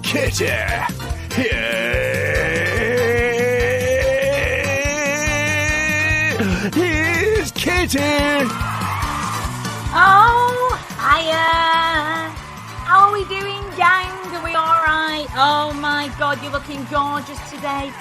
Kitty. Here's Kitty. Oh, hiya. How are we doing, gang? Are we all right? Oh, my God, you're looking gorgeous today.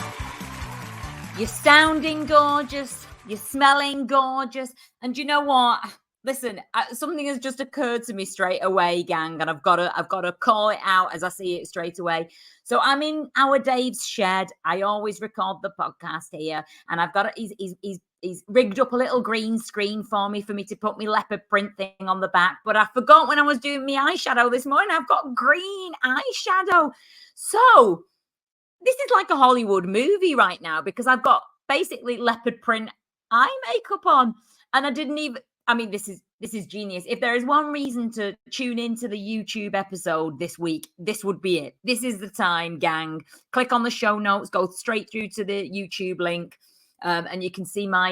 You're sounding gorgeous. You're smelling gorgeous. And you know what? Listen, something has just occurred to me straight away, gang, and I've got to call it out as I see it straight away. So I'm in our Dave's shed. I always record the podcast here, and I've got he's rigged up a little green screen for me to put my leopard print thing on the back. But I forgot when I was doing my eyeshadow this morning. I've got green eyeshadow. So this is like a Hollywood movie right now because I've got basically leopard print eye makeup on, and I didn't even. I mean, this is genius. If there is one reason to tune into the YouTube episode this week, this would be it. This is the time, gang. Click on the show notes, go straight through to the YouTube link, and you can see my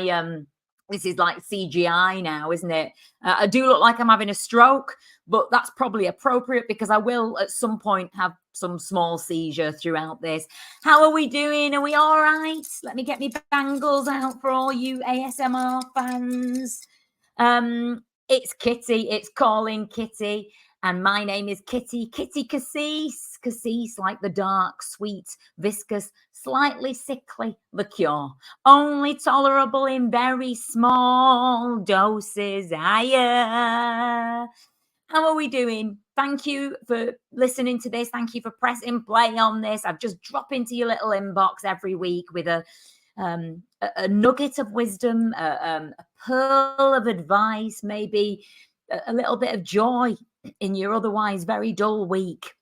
this is like CGI now, isn't it? I do look like I'm having a stroke, but that's probably appropriate because I will at some point have some small seizure throughout this. How are we doing? Are we all right? Let me get my bangles out for all you ASMR fans. It's Kitty. It's calling Kitty. And my name is Kitty Cassis. Cassis, like the dark, sweet, viscous, slightly sickly liqueur. Only tolerable in very small doses. Hiya. How are we doing? Thank you for listening to this. Thank you for pressing play on this. I've just dropped into your little inbox every week with a nugget of wisdom, a pearl of advice, maybe a little bit of joy in your otherwise very dull week.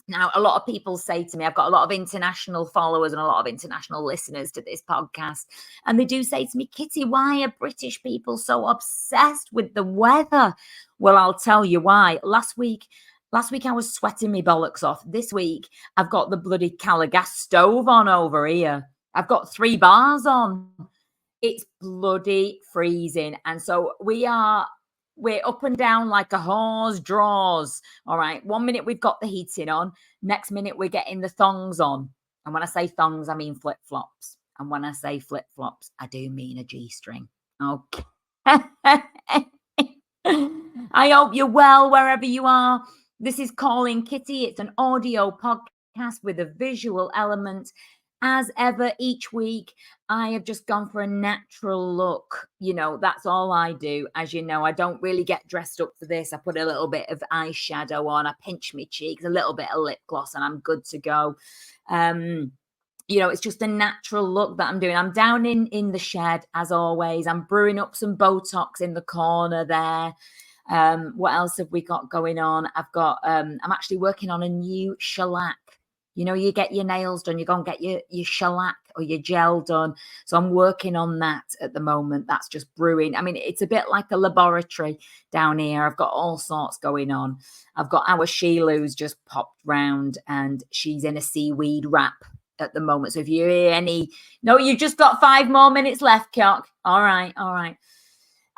Now, a lot of people say to me, I've got a lot of international followers and a lot of international listeners to this podcast. And they do say to me, Kitty, why are British people so obsessed with the weather? Well, I'll tell you why. Last week I was sweating my bollocks off. This week, I've got the bloody Calagas stove on over here. I've got 3 bars on. It's bloody freezing. And so we're up and down like a horse draws. All right. 1 minute we've got the heating on. Next minute we're getting the thongs on. And when I say thongs, I mean flip-flops. And when I say flip-flops, I do mean a G-string. Okay. I hope you're well wherever you are. This is Calling Kitty. It's an audio podcast with a visual element. As ever, each week, I have just gone for a natural look. You know, that's all I do. As you know, I don't really get dressed up for this. I put a little bit of eyeshadow on. I pinch my cheeks, a little bit of lip gloss, and I'm good to go. It's just a natural look that I'm doing. I'm down in the shed, as always. I'm brewing up some Botox in the corner there. What else have we got going on? I'm actually working on a new shellac. You know, you get your nails done, you go and get your shellac or your gel done. So I'm working on that at the moment. That's just brewing. I mean, it's a bit like a laboratory down here. I've got all sorts going on. I've got our Sheila who's just popped round and she's in a seaweed wrap at the moment. So if you hear you've just got 5 more minutes left, Cock. All right.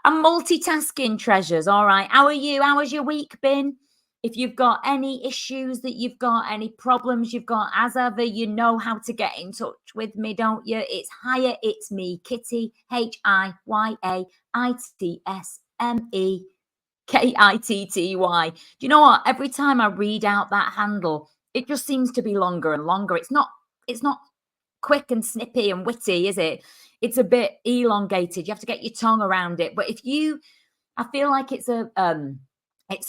I'm multitasking, treasures. All right. How are you? How has your week been? If you've got any issues that you've got, any problems you've got, as ever, you know how to get in touch with me, don't you? It's hiya, it's me, Kitty, HIYAITSMEKITTY. Do you know what? Every time I read out that handle, it just seems to be longer and longer. It's not quick and snippy and witty, is it? It's a bit elongated. You have to get your tongue around it. But I feel like it's a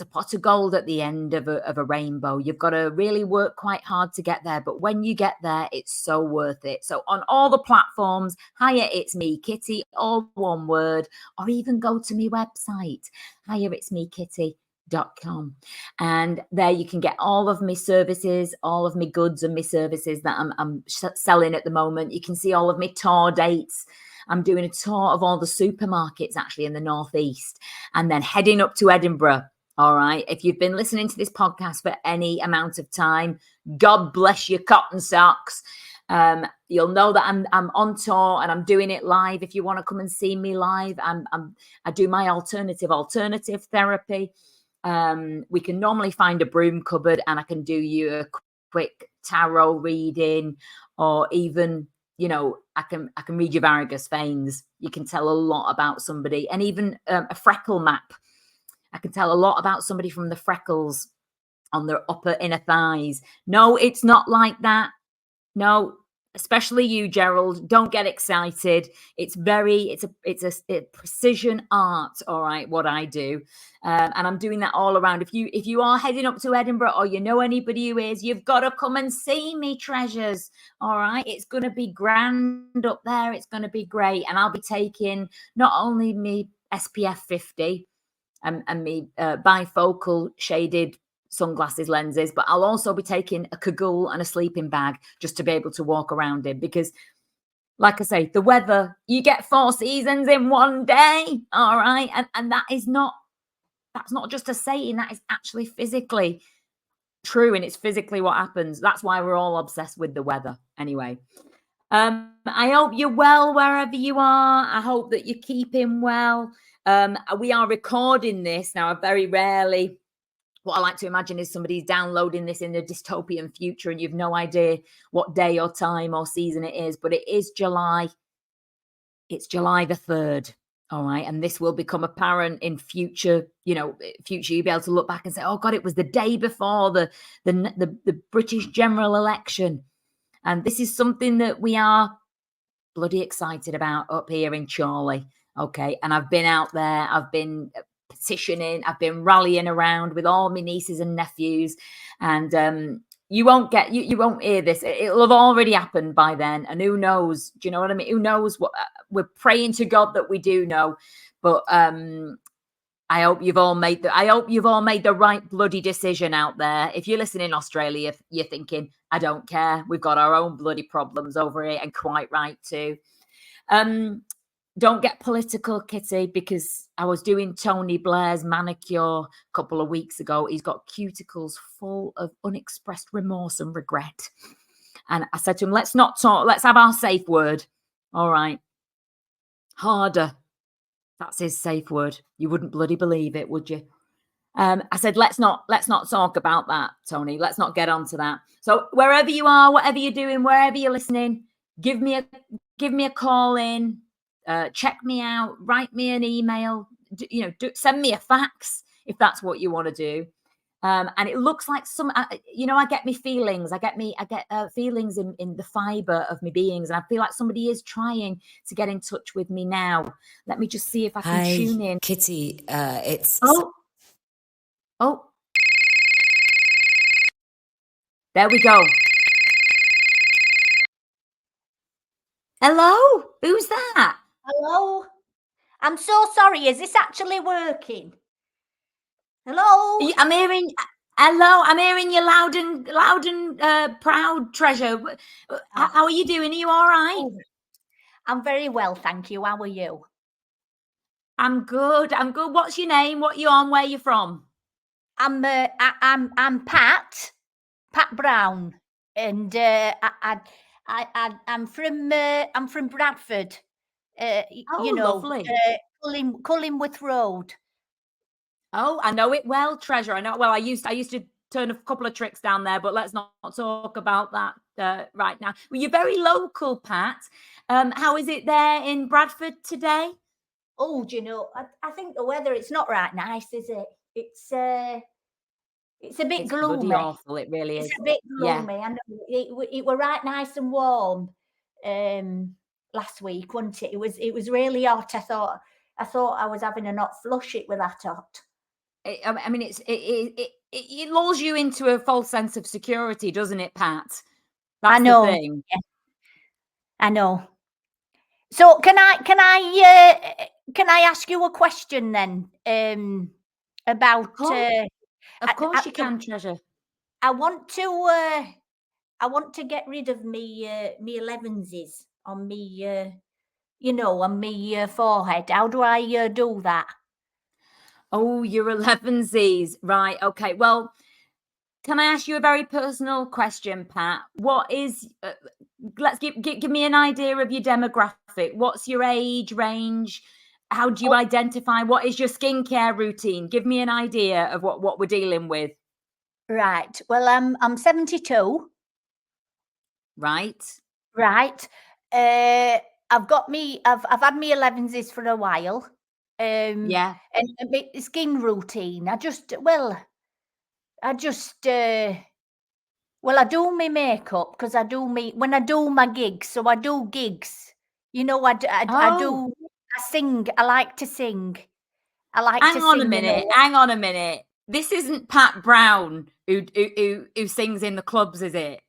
pot of gold at the end of a rainbow. You've got to really work quite hard to get there. But when you get there, it's so worth it. So on all the platforms, hiya, it's me, Kitty, all one word, or even go to my website, hiyaitsmekitty.com. And there you can get all of my services, all of my goods and my services that I'm selling at the moment. You can see all of my tour dates. I'm doing a tour of all the supermarkets actually in the Northeast and then heading up to Edinburgh. All right. If you've been listening to this podcast for any amount of time, God bless your cotton socks. You'll know that I'm on tour and I'm doing it live. If you want to come and see me live, I do my alternative therapy. We can normally find a broom cupboard and I can do you a quick tarot reading, or even, you know, I can read your varicose veins. You can tell a lot about somebody, and even a freckle map. I can tell a lot about somebody from the freckles on their upper inner thighs. No, it's not like that. No, especially you, Gerald. Don't get excited. It's a precision art. All right, what I do, and I'm doing that all around. If you are heading up to Edinburgh, or you know anybody who is, you've got to come and see me, treasures. All right, it's going to be grand up there. It's going to be great, and I'll be taking not only me SPF 50 and me bifocal shaded sunglasses lenses, but I'll also be taking a cagoule and a sleeping bag just to be able to walk around in, because like I say, the weather, you get 4 seasons in one day. All right, and that's not just a saying, that is actually physically true, and it's physically what happens. That's why we're all obsessed with the weather. Anyway, I hope you're well wherever you are. I hope that you're keeping well. We are recording this now. Very rarely, what I like to imagine is somebody's downloading this in a dystopian future and you've no idea what day or time or season it is, but it is July. It's July the 3rd. All right. And this will become apparent in future, you'll be able to look back and say, oh God, it was the day before the British general election. And this is something that we are bloody excited about up here in Chorley. Okay. And I've been out there. I've been petitioning. I've been rallying around with all my nieces and nephews. And you won't hear this. It'll have already happened by then. And who knows? Do you know what I mean? Who knows what we're praying to God that we do know. But I hope you've all made the right bloody decision out there. If you're listening in Australia, you're thinking, I don't care. We've got our own bloody problems over here, and quite right too. Don't get political, Kitty, because I was doing Tony Blair's manicure a couple of weeks ago. He's got cuticles full of unexpressed remorse and regret. And I said to him, let's not talk. Let's have our safe word. All right. Harder. That's his safe word. You wouldn't bloody believe it, would you? I said, let's not talk about that, Tony. Let's not get onto that. So wherever you are, whatever you're doing, wherever you're listening, give me a call in, check me out, write me an email, send me a fax if that's what you want to do. And it looks like I get me feelings. I get feelings in the fiber of my beings. And I feel like somebody is trying to get in touch with me now. Let me just see if I can tune in. Kitty, it's... Oh. There we go. Hello? Who's that? Hello? I'm so sorry. Is this actually working? Hello? I'm hearing you loud and proud, treasure. How are you doing? Are you all right? Oh, I'm very well, thank you. How are you? I'm good. What's your name? What you on? Where you from? I'm Pat Brown, and I'm from Bradford. Lovely. Cullingworth Road. Oh, I know it well, treasure. I know it well. I used to turn a couple of tricks down there, but let's not talk about that right now. Well, you're very local, Pat. How is it there in Bradford today? Oh, do you know? I think the weather, it's not right nice, is it? It's a bit gloomy. Bloody awful, it really is. It's a bit gloomy. Yeah. I know it were right nice and warm last week, wasn't it? It was really hot. I thought I was having a hot flush. It was that hot. I mean, it lulls you into a false sense of security, doesn't it, Pat? That's I know. The thing. Yeah. I know. So can I ask you a question then? About of course you can, treasure. I want to get rid of me 11s on me on me forehead. How do I do that? Oh, your 11s, right? Okay. Well, can I ask you a very personal question, Pat? What is? Let's give me an idea of your demographic. What's your age range? How do you identify? What is your skincare routine? Give me an idea of what we're dealing with. Right. Well, I'm 72. Right? Right. I've got me. I've had me 11s for a while. Yeah. And a bit skin routine. I just well, I do my makeup because I do me when I do my gigs. So I do gigs. You know, I Oh, do. I sing. I like to sing. I like to hang on a sing. You minute. know. Hang on a minute. This isn't Pat Brown who sings in the clubs, is it?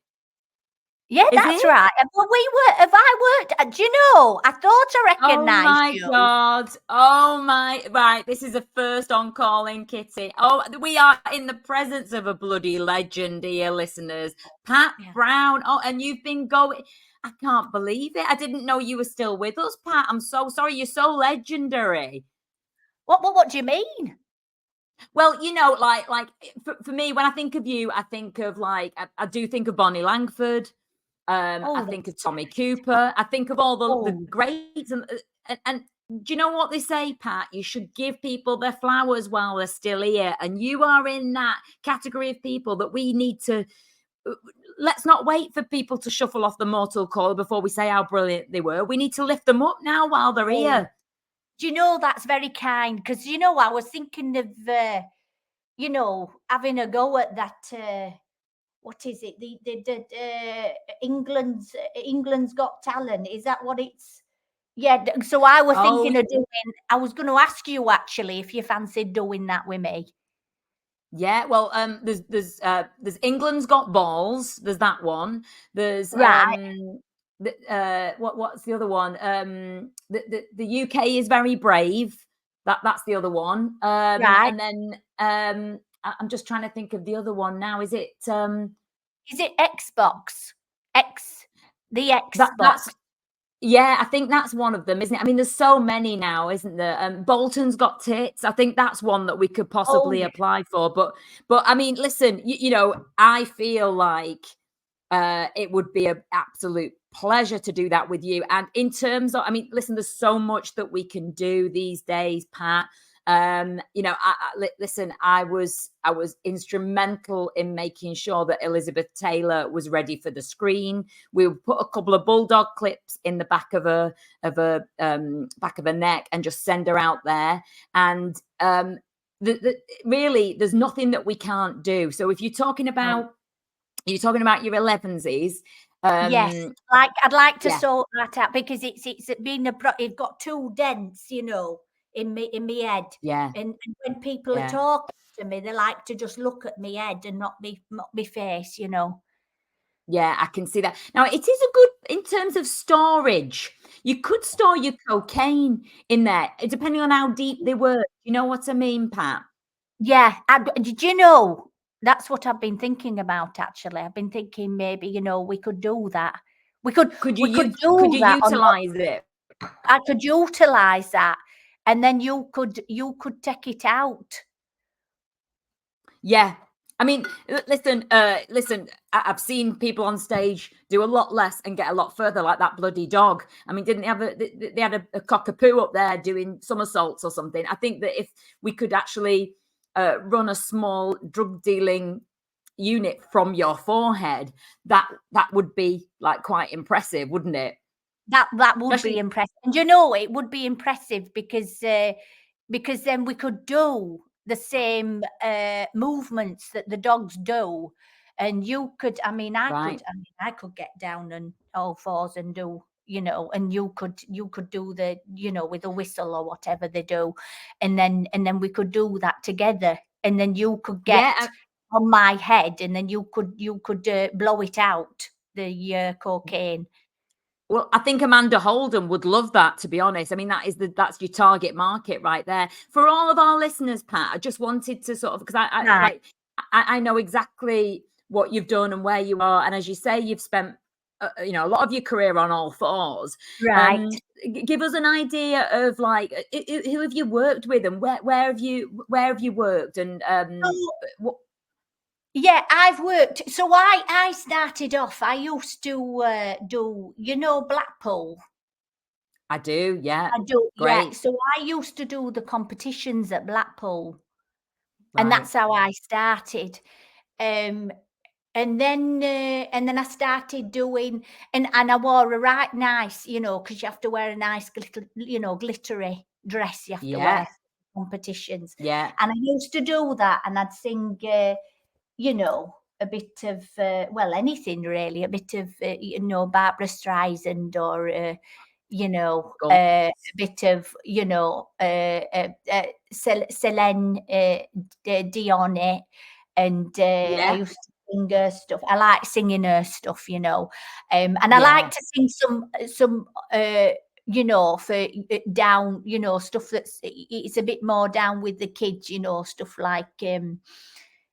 Yeah, Is that's it? right. Well, we were. Have I worked? Do you know? I thought I Oh recognised my you. God. Oh my. Right. This is a first on calling Kitty. Oh, we are in the presence of a bloody legend here, listeners. Pat Yeah. Brown. Oh, and you've been going. I can't believe it. I didn't know you were still with us, Pat. I'm so sorry. You're so legendary. What do you mean? Well, like for me, when I think of you, I think of I do think of Bonnie Langford. I Oh, think of that's Tommy Cooper. I think of all the oh, greats, and do you know what they say, Pat? You should give people their flowers while they're still here, and you are in that category of people that we need to. Let's not wait for people to shuffle off the mortal coil before we say how brilliant they were. We need to lift them up now while they're oh. here. Do you know that's very kind? Because I was thinking of having a go at that. What is it? England's Got Talent. Is that what it's? Yeah. So I was Oh, thinking of doing. I was going to ask you actually if you fancied doing that with me. yeah, well, there's England's Got Balls. There's that one. There's Right. what's the other one? The UK is very brave. That's the other one. Right. And then I'm just trying to think of the other one now. Is it Is it Xbox? The that's Xbox. yeah, I think that's one of them, isn't it? I mean, there's so many now, isn't there? Bolton's Got Tits. I think that's one that we could Oh possibly yeah. apply for. But I mean, listen, I feel like it would be an absolute pleasure to do that with you. And in terms of, I mean, listen, there's so much that we can do these days, Pat. Listen, I was instrumental in making sure that Elizabeth Taylor was ready for the screen. We put a couple of bulldog clips in the back of her neck and just send her out there. And really, there's nothing that we can't do. So if Oh. you're talking about your 11s. Yes, Um, I'd like to yeah, sort that out because it's been it got too dense, in me head. yeah, And when people are yeah, talking to me, they like to just look at me head and not me face. yeah. I can see that. Now, it is a good in terms of storage. You could store your cocaine in there, depending on how deep they were. You know what I mean, Pat? Yeah, did you know? That's what I've been thinking about actually. I've been thinking maybe, we could do that. We could Could you we could use? Could do you that on utilize it? I could utilize that and then you could take it out. Yeah. I mean, listen. I've seen people on stage do a lot less and get a lot further, like that bloody dog. I mean, didn't they have they had a cockapoo up there doing somersaults or something? I think that if we could actually run a small drug dealing unit from your forehead, that would be like quite impressive, wouldn't it? That would be Especially impressive. And it would be impressive because then we could do the same movements that the dogs do. And you could, right. I could get down on all fours and do, and you could do the, with a whistle or whatever they do. And then we could do that together. And then you could get Yeah. on my head and then you could blow it out, the cocaine. Well, I think Amanda Holden would love that, to be honest. I mean, that's your target market right there. For all of our listeners, Pat, I just wanted to sort of because Right, I know exactly what you've done and where you are, and as you say, you've spent a lot of your career on all fours. right. Give us an idea of like who have you worked with and where have you worked and So, what yeah, I've worked. So I started off. I used to do, Blackpool. I do, yeah, I do, yeah. great, So I used to do the competitions at Blackpool, and right, that's how I started. And then I started doing, and I wore a right nice, because you have to wear a nice glittery dress. You have to wear Yeah. for competitions, Yeah. and I used to do that, and I'd sing, a bit of anything really, a bit of Barbara Streisand, or Go on. a bit of Celine Dion, and I Yeah. used to sing her stuff. I like singing her stuff, and I like Yeah. to sing some for down, stuff it's a bit more down with the kids, stuff like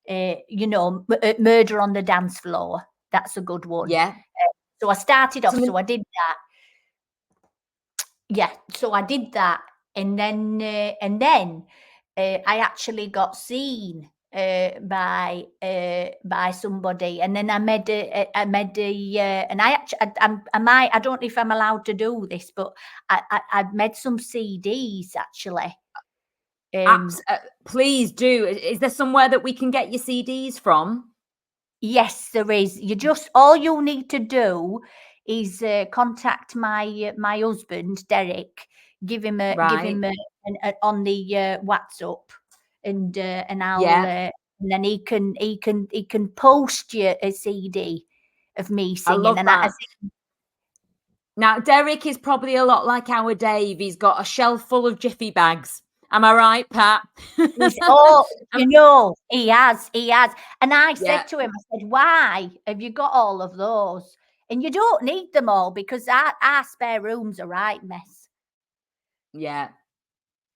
Murder on the Dance Floor. That's a good one. Yeah. So I started off, so Something. I did that. Yeah, so I did that, and then I actually got seen by somebody, and then I made and I actually I don't know if I'm allowed to do this, but I made some CDs actually. Please do. Is there somewhere that we can get your CDs from? Yes, there is. All you need to do is contact my husband Derek. Give Right. him on the WhatsApp, and I'll Yeah. and then he can post you a CD of me I singing. love And I that. think Now, Derek is probably a lot like our Dave. He's got a shelf full of Jiffy bags. Am I right, Pat? he's Um, he has. And I yeah. said to him, I said, "Why have you got all of those? And you don't need them all, because our spare room's a right mess." Yeah.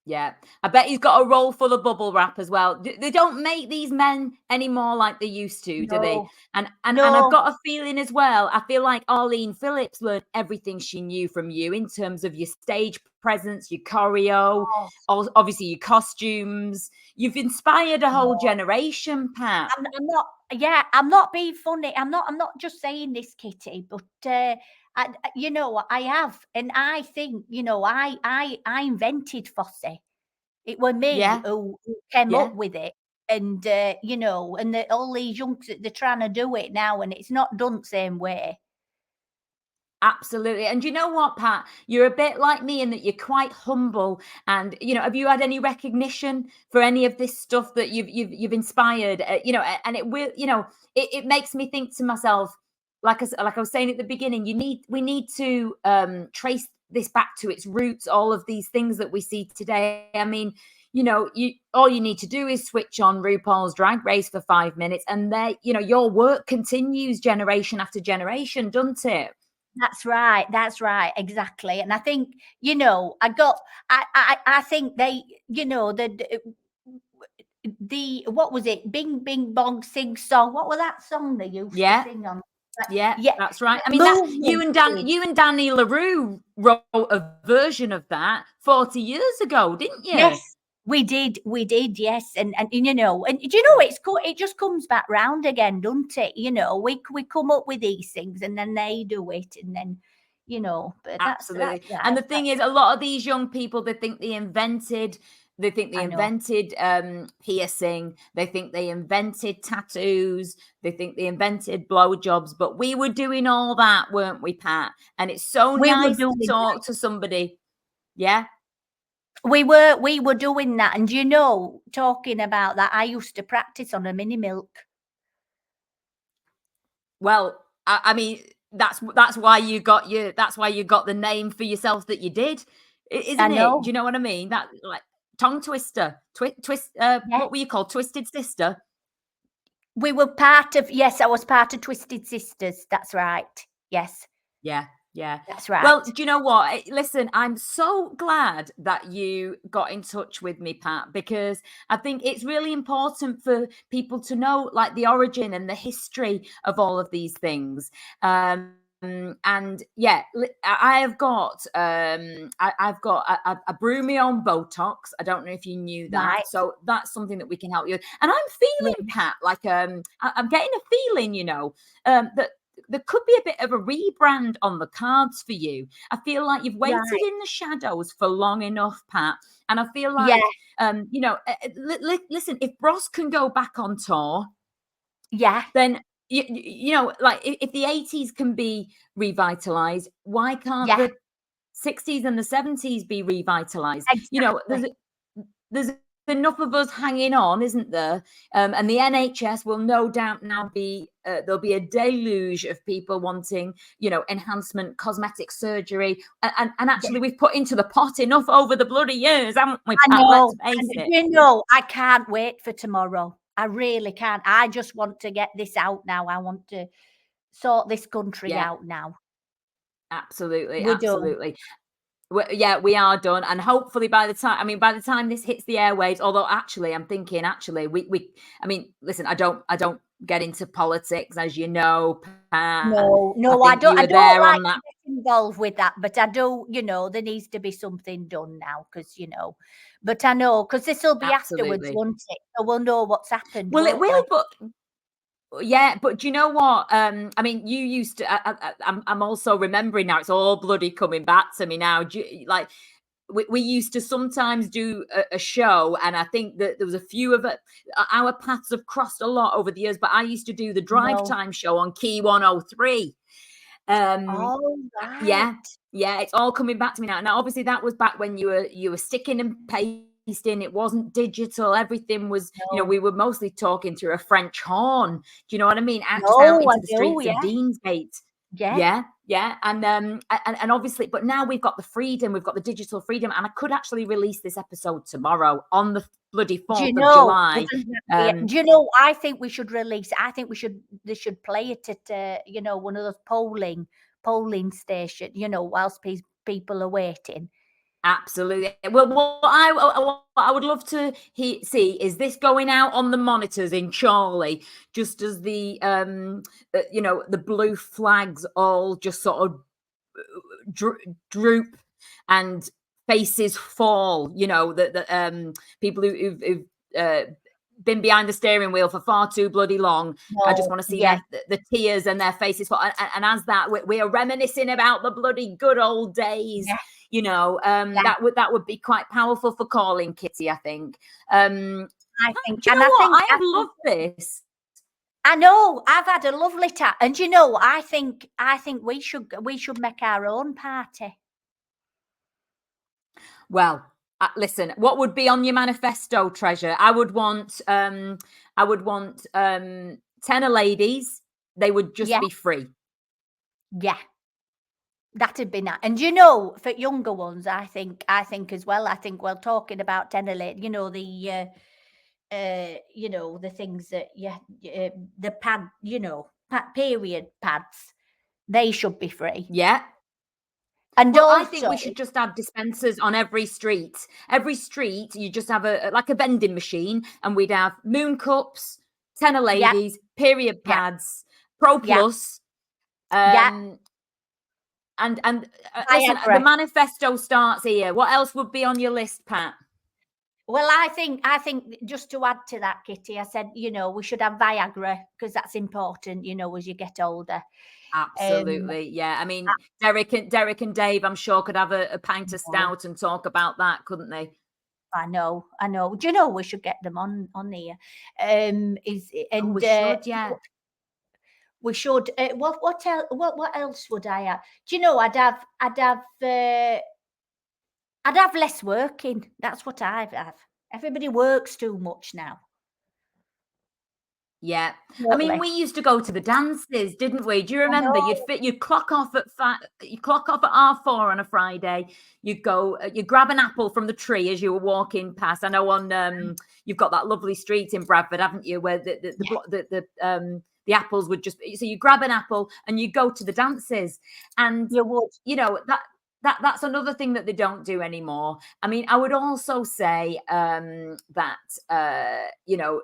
Yeah, I bet he's got a roll full of bubble wrap as well. They don't make these men anymore like they used to, do they? No, And I've no. got a feeling as well. I feel like Arlene Phillips learned everything she knew from you in terms of your stage presence, your choreo, Oh, obviously your costumes. You've inspired a whole no. generation, Pat. I'm not. Yeah, I'm not being funny. I'm not just saying this, Kitty. But I have, and I think I invented Fosse. It were me Yeah, who came yeah. up with it, and all these youngs, they're trying to do it now, and it's not done the same way. Absolutely. And you know what, Pat? You're a bit like me in that you're quite humble. And have you had any recognition for any of this stuff that you've inspired? And it will, it makes me think to myself, like I was saying at the beginning, we need to trace this back to its roots. All of these things that we see today. I mean, all you need to do is switch on RuPaul's Drag Race for 5 minutes, and there, your work continues generation after generation, doesn't it? That's right. That's right. Exactly. And I think, I think they, what was it? Bing, bing, bong, sing song. What was that song they used to Yeah. sing on? Yeah, Yeah. that's right. I The mean, that movement did. you and Danny LaRue wrote a version of that 40 years ago, didn't you? Yes, we did. We did. Yes. And it just comes back round again, doesn't it? We come up with these things, and then they do it, and then, but that's Absolutely. And right. the thing is, a lot of these young people, they think they I know. invented piercing, they think they invented tattoos, they think they invented blowjobs, but we were doing all that, weren't we, Pat? And it's so We were nice to doing talk to somebody. Yeah. we were doing that, and talking about that, I used to practice on a mini milk. Well, I mean, that's why you got the name for yourself that you did, I isn't it? Do know. you know what I mean? That, like, tongue twister, twist. Yeah. What were you called? Twisted Sister. We were part of, yes, I was part of Twisted Sisters. That's right. Yes, Yeah, yeah. that's right. Well, do you know what? Listen, I'm so glad that you got in touch with me, Pat, because I think it's really important for people to know, like, the origin and the history of all of these things. And yeah, I have got I've got I brew my own Botox. I don't know if you knew that, Right. so that's something that we can help you with. And I'm feeling, Yeah. Pat, like I'm getting a feeling, that there could be a bit of a rebrand on the cards for you. I feel like you've waited Right. in the shadows for long enough, Pat. And I feel Yeah. like, listen, if Bros can go back on tour, Yeah, then you know, like if the 80s can be revitalized, why can't yeah, the 60s and the 70s be revitalized? You know, exactly. there's enough of us hanging on, isn't there? And the NHS will no doubt now be there'll be a deluge of people wanting, you know, enhancement, cosmetic surgery, and Yeah, actually we've put into the pot enough over the bloody years, haven't we, I Pat? Let's know, face and it. you know, I can't wait for tomorrow. I really can't. I just want to get this out now. I want to sort this country Yeah, out now. absolutely, We're done. absolutely. Yeah, we are done, and hopefully by the time, I mean, by the time this hits the airwaves, although actually, I'm thinking actually, I mean, listen, I don't get into politics, as you know, Pat, and No, I no, think you I were don't there like on to that. get involved with that, but I do, there needs to be something done now because, but I know because this will be afterwards, Absolutely. won't it? So we'll know what's happened, Well, it won't we? will, but yeah, but do you know what? I mean, you used to. I'm also remembering now. It's all bloody coming back to me now. Like we used to sometimes do a show, and I think that there was a few of it. Our paths have crossed a lot over the years, but I used to do the drive No. time show on Key 103. Um, Oh, right. yeah, yeah, it's all coming back to me now. Now, obviously, that was back when you were sticking and pasting. It wasn't digital. Everything was, you know, No. we were mostly talking through a French horn. Do you know what I mean? Just out No, I into the do, streets of yeah. Deansgate. Yeah. Yeah, yeah, and obviously, but now we've got the freedom, we've got the digital freedom, and I could actually release this episode tomorrow on the bloody Do you 4th of know, July. wouldn't that be Um, do you know, I think we should release I think they should play it at, one of those polling station, whilst people are waiting. Absolutely. Well, what I would love to see is this going out on the monitors in Charlie, just as the you know, the blue flags all just sort of droop and faces fall. You know, the people who've been behind the steering wheel for far too bloody long. I just No, want to see yeah, the tears and their faces fall. And as that, we are reminiscing about the bloody good old days. yeah, You know, yeah, that would be quite powerful for calling Kitty, I think. I think Do you and know I what? think I I have think loved this. I know, I've had a lovely chat, and I think we should make our own party. Well, listen, what would be on your manifesto, Treasure? I would want 10 ladies. They would just Yeah, be free. yeah, that'd be nice. And for younger ones, I think as well. I think we're talking about tennis, the things that the pad, period pads, they should be free. Yeah. And Well, I think also, we should just have dispensers on every street. Every street, you just have like a vending machine, and we'd have moon cups, 10 yeah, ladies, period yeah, pads, Pro yeah, Plus, yeah, um, and listen, the Viagra. manifesto starts here. What else would be on your list, Pat? Well, I think just to add to that, Kitty, I said, we should have Viagra because that's important, as you get older. Um, Absolutely, yeah. I mean, Derek and Dave, I'm sure could have a pint of no, stout and talk about that, couldn't they? I know, I know. Do you know we should get them on here? Is Oh, we and should, yeah. we should. What else would I have? Do you know? I'd have less working. That's what I'd have. Everybody works too much now, Yeah. I don't mean, they? we used to go to the dances, didn't we? Do you I remember? know. You'd clock off at you clock off at half 4 on a Friday. You'd go, you grab an apple from the tree as you were walking past. I know you've got that lovely street in Bradford, haven't you, where Yeah, the apples would just, so you grab an apple and you go to the dances. And you would. you know that's another thing that they don't do anymore. I mean, I would also say that you know,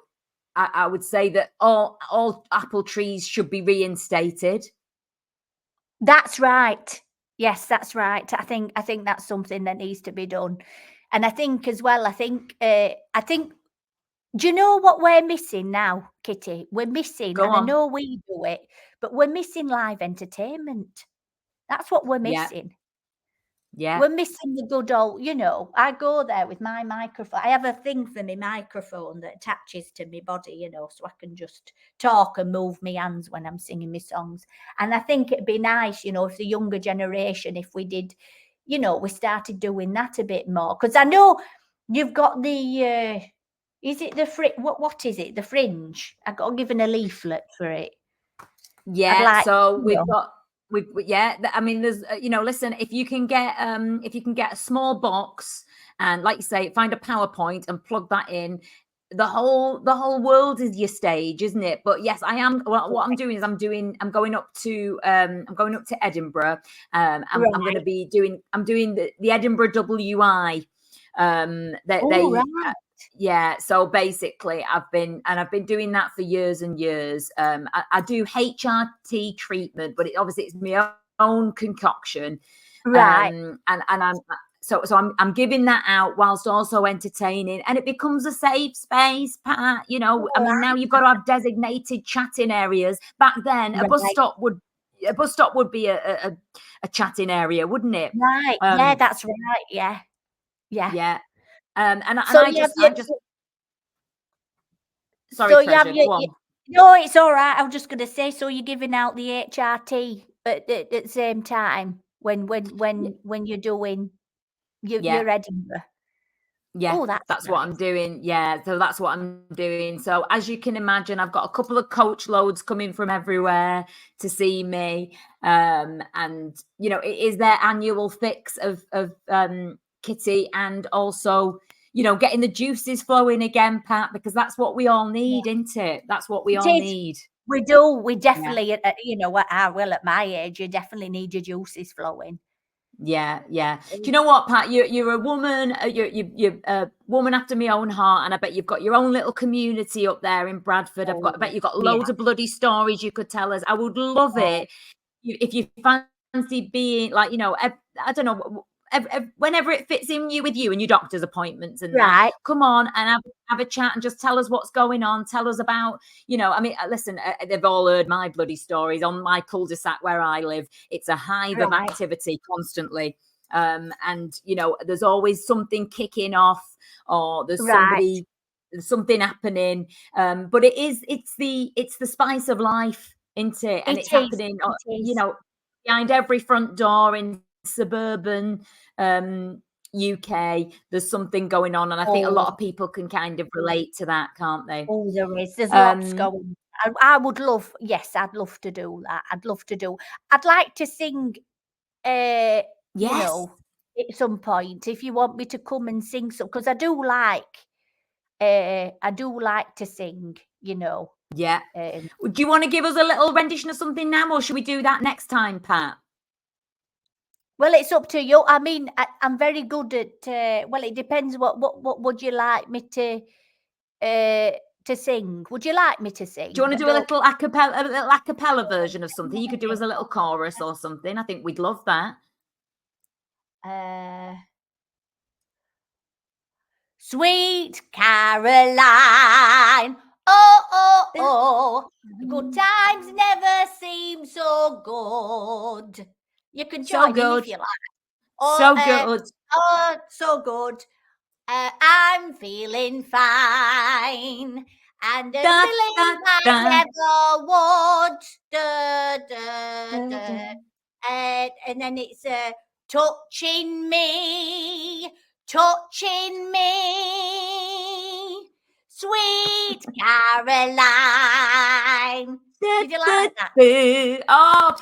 I would say that all apple trees should be reinstated. That's right. Yes, that's right. I think that's something that needs to be done, and I think as well. I think. Do you know what we're missing now, Kitty? We're missing, Go and I on. know we do it, but we're missing live entertainment. That's what we're Yeah. missing. Yeah. We're missing the good old, I go there with my microphone. I have a thing for my microphone that attaches to my body, so I can just talk and move my hands when I'm singing my songs. And I think it'd be nice, if the younger generation, if we did, we started doing that a bit more. Because I know you've got the, is it the what is it? The fringe. I got given a leaflet for it. I'd Yeah, like, so I mean, there's listen, if you can get a small box and, like you say, find a PowerPoint and plug that in, the whole world is your stage, isn't it? But yes, I am. What I'm doing is I'm going up to Edinburgh. I'm going to be doing the Edinburgh WI. right. Yeah, so basically I've been doing that for years and years. I do HRT treatment, but obviously it's my own concoction. Right. And I'm giving that out whilst also entertaining, and it becomes a safe space, Pat. I mean, now you've got to have designated chatting areas. Back then, a bus Right. stop would be a chatting area, wouldn't it? Right. Yeah, that's right. Yeah. Yeah. Yeah. And So I you have just your sorry, so you have Treasure, your, go your on. no, it's all right. I was just gonna say, so you're giving out the HRT at the same time when you're doing Yeah. your Edinburgh. Yeah, Oh, that's that's what nice. I'm doing. Yeah, so that's what I'm doing. So as you can imagine, I've got a couple of coach loads coming from everywhere to see me. And it is their annual fix of Kitty, and also, getting the juices flowing again, Pat, because that's what we all need, isn't it? That's what we It all is. need. We do. We Yeah. definitely, at my age, you definitely need your juices flowing. Yeah. Do you know what, Pat? You're a woman. You're a woman after my own heart, and I bet you've got your own little community up there in Bradford. I Oh, bet you've got yeah. loads of bloody stories you could tell us. I would love Oh, it if you fancy being like, I don't know, whenever it fits in with you and your doctor's appointments and that. right. Come on and have a chat and just tell us what's going on. Tell us about, I mean, listen, they've all heard my bloody stories on my cul-de-sac where I live. It's a hive of Right. activity constantly. And there's always something kicking off, or there's Right. something happening. But it's the spice of life, isn't it? And It it's is. happening, It is. behind every front door in suburban UK. There's something going on, and I think a lot Oh. of people can kind of relate to that, can't they? Oh, there is. There's lots Um, going. I would love. Yes, I'd love to do that. I'd love to do. I'd like to sing. Uh, you yes, know, at some point, if you want me to come and sing some, because I do like. I do like to sing. yeah. Um, Do you want to give us a little rendition of something now, or should we do that next time, Pat? well, it's up to you. I mean, I'm very good at. Well, it depends. What would you like me to sing? Would you like me to Do you sing? want I to do don't. a little acapella version of something? You could do as a little chorus or something. I think we'd love that. Uh, Sweet Caroline, oh, oh, oh, good times never seem so good. You can So join in good. if you like. So good. Oh, so good. I'm feeling fine, and as Da, da, feeling I da. never would. Da, da, da. And then it's touching me, sweet Caroline. Did you like that? Oh,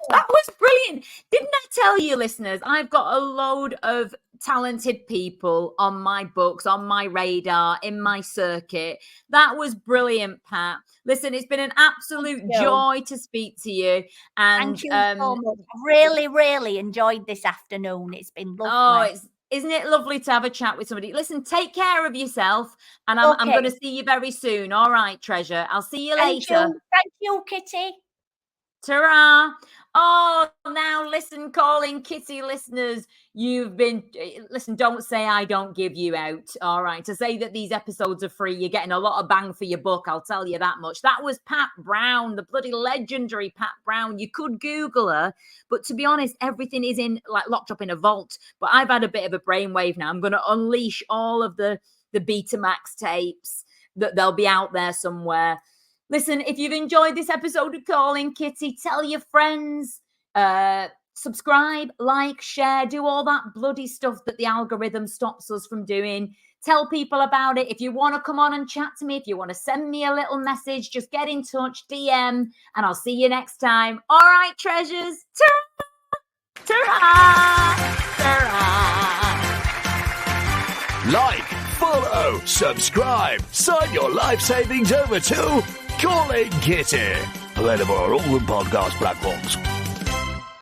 that was brilliant. Didn't I tell you, listeners? I've got a load of talented people on my books, on my radar, in my circuit. That was brilliant, Pat. Listen, it's been an absolute So, joy to speak to you. And thank you so much. I've really, really enjoyed this afternoon. It's been oh, lovely. isn't it lovely to have a chat with somebody? Listen, take care of yourself, and I'm Okay. going to see you very soon. All right, Treasure. I'll see you Thank later. you. Thank you, Kitty. Ta-ra! Oh, now listen, Calling Kitty listeners, listen, don't say I don't give you out, all right? To say that these episodes are free, you're getting a lot of bang for your buck, I'll tell you that much. That was Pat Brown, the bloody legendary Pat Brown. You could Google her, but to be honest, everything is locked up in a vault. But I've had a bit of a brainwave now. I'm going to unleash all of the Betamax tapes that they'll be out there somewhere. Listen, if you've enjoyed this episode of Calling Kitty, tell your friends, subscribe, like, share, do all that bloody stuff that the algorithm stops us from doing. Tell people about it. If you want to come on and chat to me, if you want to send me a little message, just get in touch, DM, and I'll see you next time. All right, treasures. Ta-ra! Ta-ra! Like, follow, subscribe, sign your life savings over to Calling Kitty. Available on all the podcast platforms.